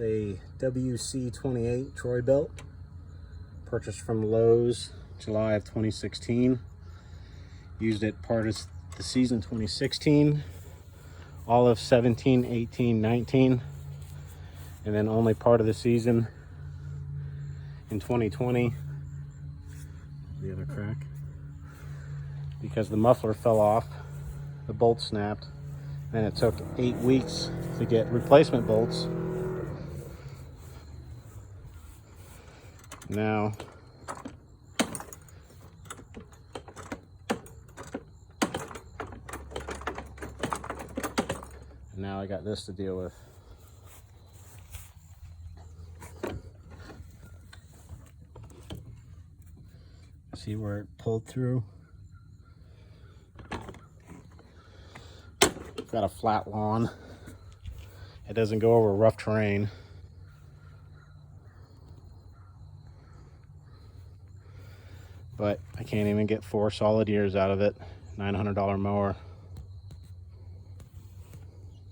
a WC28 Troy-Bilt, purchased from Lowe's July of 2016. Used it part of the season 2016, all of 17, 18, 19, and then only part of the season in 2020. The other crack, because the muffler fell off, the bolt snapped, and it took 8 weeks to get replacement bolts. Now I got this to deal with. See where it pulled through? Got a flat lawn. It doesn't go over rough terrain. But I can't even get 4 solid years out of it. $900 mower.